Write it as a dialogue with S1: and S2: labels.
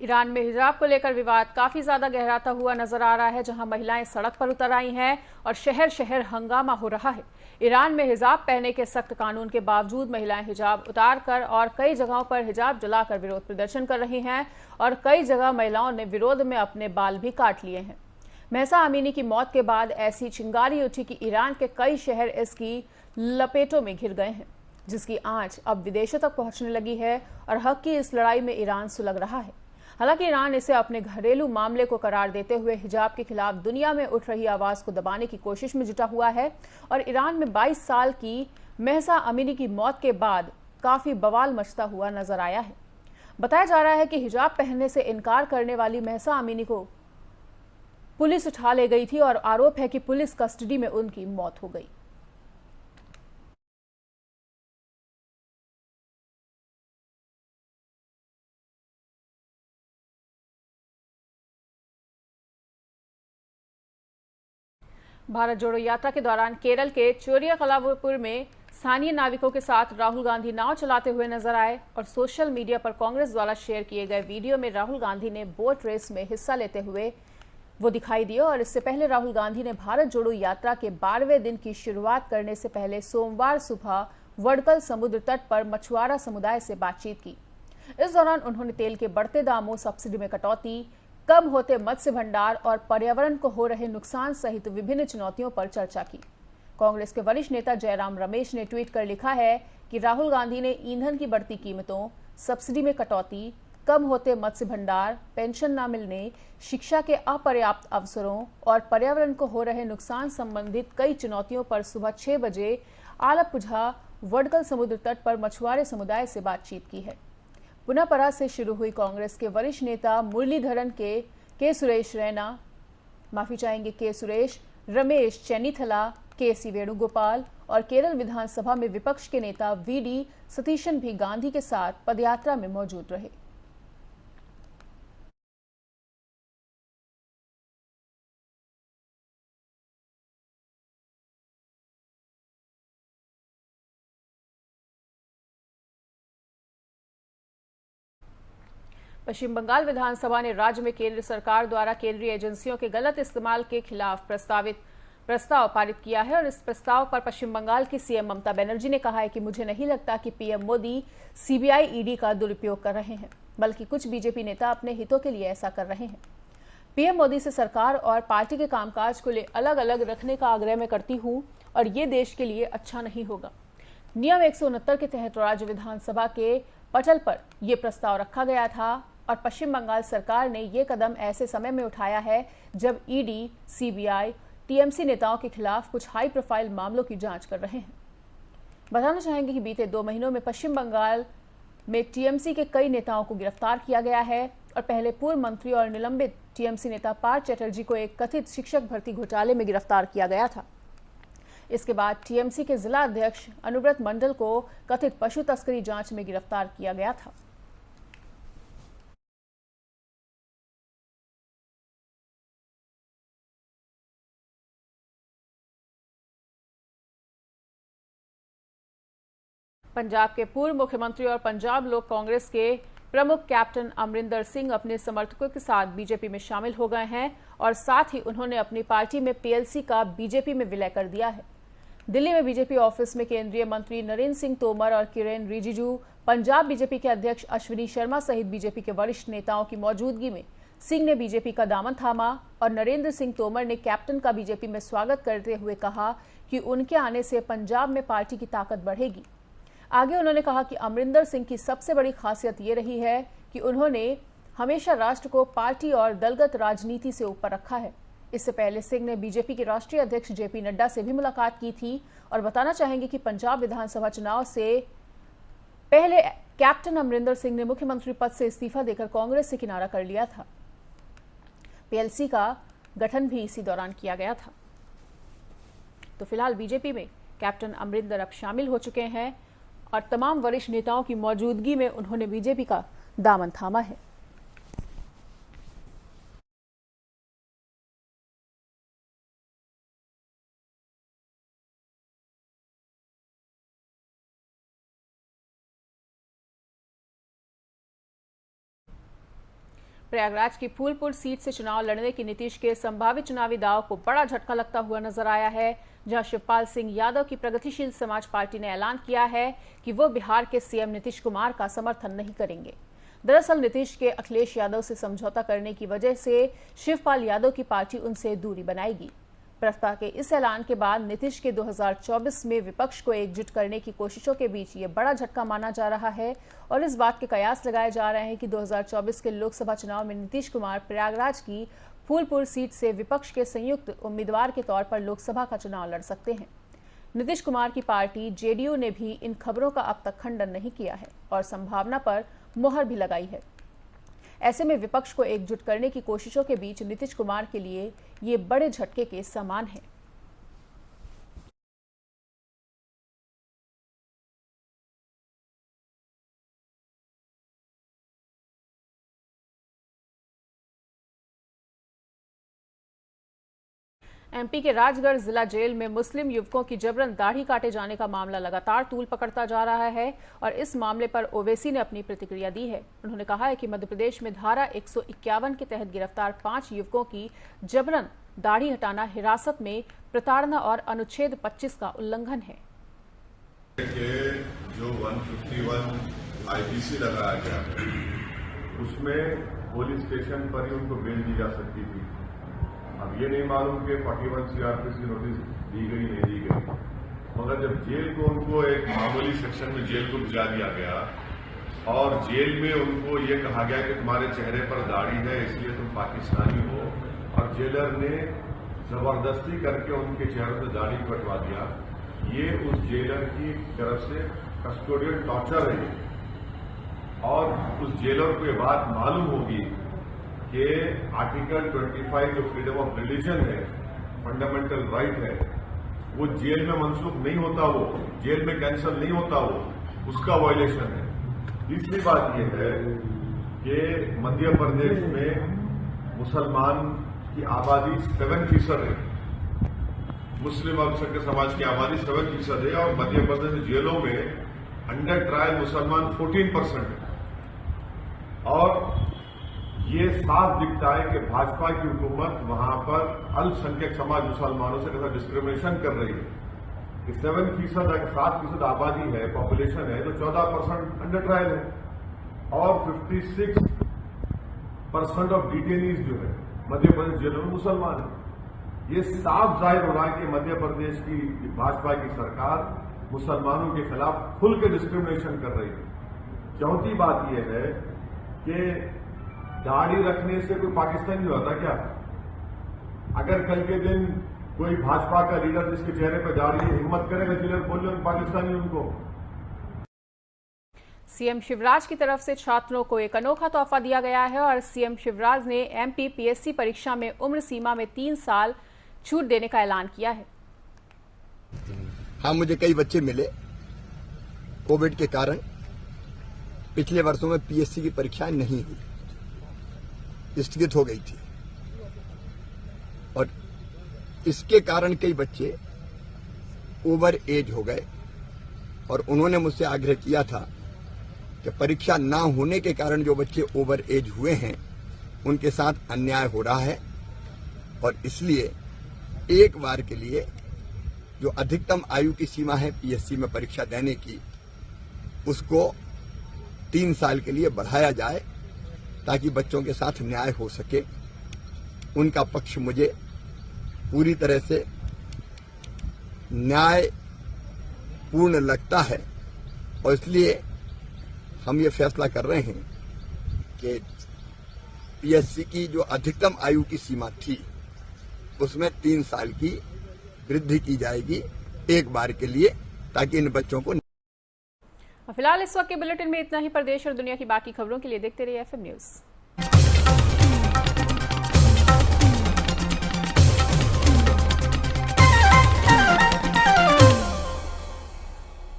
S1: Iran में हिजाब को लेकर विवाद काफी ज्यादा गहराता हुआ नजर आ रहा है, जहां महिलाएं सड़क पर उतर आई हैं और शहर शहर हंगामा हो रहा है। ईरान में हिजाब पहनने के सख्त कानून के बावजूद महिलाएं हिजाब उतार कर और कई जगहों पर हिजाब जलाकर विरोध प्रदर्शन कर रही हैं और कई जगह महिलाओं ने विरोध में अपने बाल भी काट लिए हैं। महसा अमीनी की मौत के बाद ऐसी चिंगारी उठी कि ईरान के कई शहर इसकी लपेटों में घिर गए हैं, जिसकी आंच अब विदेशों तक पहुंचने लगी है और हक की इस लड़ाई में ईरान सुलग रहा है। हालांकि ईरान इसे अपने घरेलू मामले को करार देते हुए हिजाब के खिलाफ दुनिया में उठ रही आवाज को दबाने की कोशिश में जुटा हुआ है और ईरान में 22 साल की महसा अमीनी की मौत के बाद काफी बवाल मचता हुआ नजर आया है। बताया जा रहा है कि हिजाब पहनने से इनकार करने वाली महसा अमीनी को पुलिस उठा ले गई थी और आरोप है कि पुलिस कस्टडी में उनकी मौत हो गई। भारत जोड़ो यात्रा के दौरान केरल के चोरियाकलापुर में स्थानीय नाविकों के साथ राहुल गांधी नाव चलाते हुए नजर आए और सोशल मीडिया पर कांग्रेस द्वारा शेयर किए गए वीडियो में राहुल गांधी ने बोट रेस में हिस्सा लेते हुए वो दिखाई दिए। और इससे पहले राहुल गांधी ने भारत जोड़ो यात्रा के 12वें दिन की शुरुआत करने से पहले सोमवार सुबह वडकल समुद्र तट पर मछुआरा समुदाय से बातचीत की। इस दौरान उन्होंने तेल के बढ़ते दामों, सब्सिडी में कटौती, कम होते मत्स्य भंडार और पर्यावरण को हो रहे नुकसान सहित विभिन्न चुनौतियों पर चर्चा की। कांग्रेस के वरिष्ठ नेता जयराम रमेश ने ट्वीट कर लिखा है कि राहुल गांधी ने ईंधन की बढ़ती कीमतों, सब्सिडी में कटौती, कम होते मत्स्य भंडार, पेंशन न मिलने, शिक्षा के अपर्याप्त अवसरों और पर्यावरण को हो रहे नुकसान संबंधित कई चुनौतियों पर सुबह 6 बजे आलपुझा वडकल समुद्र तट पर मछुआरे समुदाय से बातचीत की है। पुनापरा से शुरू हुई कांग्रेस के वरिष्ठ नेता मुरलीधरन के सुरेश रैना, माफी चाहेंगे के सुरेश, रमेश चेन्नीथला, के सी वेणुगोपाल और केरल विधानसभा में विपक्ष के नेता वीडी सतीशन भी गांधी के साथ पदयात्रा में मौजूद रहे। पश्चिम बंगाल विधानसभा ने राज्य में केंद्र सरकार द्वारा केंद्रीय एजेंसियों के गलत इस्तेमाल के खिलाफ प्रस्ताव पारित किया है और इस प्रस्ताव पर पश्चिम बंगाल की सीएम ममता बनर्जी ने कहा है कि मुझे नहीं लगता कि पीएम मोदी सीबीआई ईडी का दुरुपयोग कर रहे हैं, बल्कि कुछ बीजेपी नेता अपने हितों के लिए ऐसा कर रहे हैं। पीएम मोदी से सरकार और पार्टी के कामकाज को अलग अलग रखने का आग्रह मैं करती हूं और ये देश के लिए अच्छा नहीं होगा। नियम 169 के तहत राज्य विधानसभा के पटल पर यह प्रस्ताव रखा गया था और पश्चिम बंगाल सरकार ने यह कदम ऐसे समय में उठाया है जब ईडी, सीबीआई, टीएमसी नेताओं के खिलाफ कुछ हाई प्रोफाइल मामलों की जांच कर रहे हैं। बताना चाहेंगे कि बीते 2 महीनों में पश्चिम बंगाल में टीएमसी के कई नेताओं को गिरफ्तार किया गया है और पहले पूर्व मंत्री और निलंबित टीएमसी नेता पार्थ चैटर्जी को एक कथित शिक्षक भर्ती घोटाले में गिरफ्तार किया गया था। इसके बाद टीएमसी के जिला अध्यक्ष अनुव्रत मंडल को कथित पशु तस्करी जांच में गिरफ्तार किया गया था। पंजाब के पूर्व मुख्यमंत्री और पंजाब लोक कांग्रेस के प्रमुख कैप्टन अमरिंदर सिंह अपने समर्थकों के साथ बीजेपी में शामिल हो गए हैं और साथ ही उन्होंने अपनी पार्टी में पीएलसी का बीजेपी में विलय कर दिया है। दिल्ली में बीजेपी ऑफिस में केंद्रीय मंत्री नरेंद्र सिंह तोमर और किरेन रिजिजू, पंजाब बीजेपी के अध्यक्ष अश्विनी शर्मा सहित बीजेपी के वरिष्ठ नेताओं की मौजूदगी में सिंह ने बीजेपी का दामन थामा और नरेंद्र सिंह तोमर ने कैप्टन का बीजेपी में स्वागत करते हुए कहा कि उनके आने से पंजाब में पार्टी की ताकत बढ़ेगी। आगे उन्होंने कहा कि अमरिंदर सिंह की सबसे बड़ी खासियत ये रही है कि उन्होंने हमेशा राष्ट्र को पार्टी और दलगत राजनीति से ऊपर रखा है। इससे पहले सिंह ने बीजेपी के राष्ट्रीय अध्यक्ष जेपी नड्डा से भी मुलाकात की थी और बताना चाहेंगे कि पंजाब विधानसभा चुनाव से पहले कैप्टन अमरिंदर सिंह ने मुख्यमंत्री पद से इस्तीफा देकर कांग्रेस से किनारा कर लिया था। पीएलसी का गठन भी इसी दौरान किया गया था। तो फिलहाल बीजेपी में कैप्टन अमरिंदर अब शामिल हो चुके हैं और तमाम वरिष्ठ नेताओं की मौजूदगी में उन्होंने बीजेपी का दामन थामा है। प्रयागराज की फूलपुर सीट से चुनाव लड़ने की नीतीश के संभावित चुनावी दाव को बड़ा झटका लगता हुआ नजर आया है, जहां शिवपाल सिंह यादव की प्रगतिशील समाज पार्टी ने ऐलान किया है कि वो बिहार के सीएम नीतीश कुमार का समर्थन नहीं करेंगे। दरअसल नीतीश के अखिलेश यादव से समझौता करने की वजह से शिवपाल यादव की पार्टी उनसे दूरी बनाएगी। प्रस्ताव के इस ऐलान के बाद नीतीश के 2024 में विपक्ष को एकजुट करने की कोशिशों के बीच ये बड़ा झटका माना जा रहा है और इस बात के कयास लगाए जा रहे हैं कि 2024 के लोकसभा चुनाव में नीतीश कुमार प्रयागराज की फूलपुर सीट से विपक्ष के संयुक्त उम्मीदवार के तौर पर लोकसभा का चुनाव लड़ सकते हैं। नीतीश कुमार की पार्टी जेडीयू ने भी इन खबरों का अब तक खंडन नहीं किया है और संभावना पर मुहर भी लगाई है। ऐसे में विपक्ष को एकजुट करने की कोशिशों के बीच नीतीश कुमार के लिए ये बड़े झटके के समान है। एमपी के राजगढ़ जिला जेल में मुस्लिम युवकों की जबरन दाढ़ी काटे जाने का मामला लगातार तूल पकड़ता जा रहा है और इस मामले पर ओवैसी ने अपनी प्रतिक्रिया दी है। उन्होंने कहा है कि मध्य प्रदेश में धारा 151 के तहत गिरफ्तार 5 युवकों की जबरन दाढ़ी हटाना हिरासत में प्रताड़ना और अनुच्छेद 25 का उल्लंघन है।
S2: जो 151 आईपीसी लगाया गया है उसमें पुलिस स्टेशन पर ही उनको बेल दी जा सकती थी। अब ये नहीं मालूम कि 41 सीआरपीसी नोटिस दी गई नहीं दी गई, मगर जब जेल को उनको एक मामूली सेक्शन में जेल को भिजा दिया गया और जेल में उनको ये कहा गया कि तुम्हारे चेहरे पर दाढ़ी है इसलिए तुम पाकिस्तानी हो, और जेलर ने जबरदस्ती करके उनके चेहरे से दाढ़ी कटवा दिया, ये उस जेलर की तरफ से कस्टोडियल टॉर्चर है। और उस जेलर को ये बात मालूम होगी कि आर्टिकल 25 जो फ्रीडम ऑफ रिलीजन है, फंडामेंटल राइट है, वो जेल में मनसूख नहीं होता, वो जेल में कैंसिल नहीं होता, वो उसका वायलेशन है। तीसरी बात यह है कि मध्य प्रदेश में मुसलमान की आबादी 7% है, मुस्लिम अल्पसंख्यक समाज की आबादी 7% है और मध्य प्रदेश जेलों में अंडर ट्रायल मुसलमान 14% है। और ये साफ दिखता है कि भाजपा की हुकूमत वहां पर अल्पसंख्यक समाज मुसलमानों से कैसा डिस्क्रिमिनेशन कर रही है कि 7% आबादी है, पॉपुलेशन है, तो 14% अंडर ट्रायल है और 56% ऑफ डिटेनीज जो है मध्य प्रदेश जेलों में मुसलमान है। ये साफ जाहिर हो रहा है कि मध्य प्रदेश की भाजपा की सरकार मुसलमानों के खिलाफ खुल के डिस्क्रिमिनेशन कर रही है। चौथी बात यह है कि दाढ़ी रखने से कोई पाकिस्तानी नहीं होता क्या? अगर कल के दिन कोई भाजपा का लीडर जिसके चेहरे पर दाढ़ी है हिम्मत करेगा लीडर बोल रहे पाकिस्तानी उनको।
S1: सीएम शिवराज की तरफ से छात्रों को एक अनोखा तोहफा दिया गया है और सीएम शिवराज ने एमपी पीएससी परीक्षा में उम्र सीमा में 3 साल छूट देने का ऐलान किया है।
S3: हाँ, मुझे कई बच्चे मिले कोविड के कारण पिछले वर्षों में पीएससी की परीक्षाएं नहीं हुई, स्थगित हो गई थी और इसके कारण कई बच्चे ओवर एज हो गए और उन्होंने मुझसे आग्रह किया था कि परीक्षा ना होने के कारण जो बच्चे ओवर एज हुए हैं उनके साथ अन्याय हो रहा है और इसलिए एक बार के लिए जो अधिकतम आयु की सीमा है पीएससी में परीक्षा देने की उसको 3 साल के लिए बढ़ाया जाए ताकि बच्चों के साथ न्याय हो सके। उनका पक्ष मुझे पूरी तरह से न्यायपूर्ण लगता है और इसलिए हम ये फैसला कर रहे हैं कि पीएससी की जो अधिकतम आयु की सीमा थी उसमें 3 साल की वृद्धि की जाएगी एक बार के लिए ताकि इन बच्चों को।
S1: फिलहाल इस वक्त के बुलेटिन में इतना ही। प्रदेश और दुनिया की बाकी खबरों के लिए देखते रहिए FM न्यूज।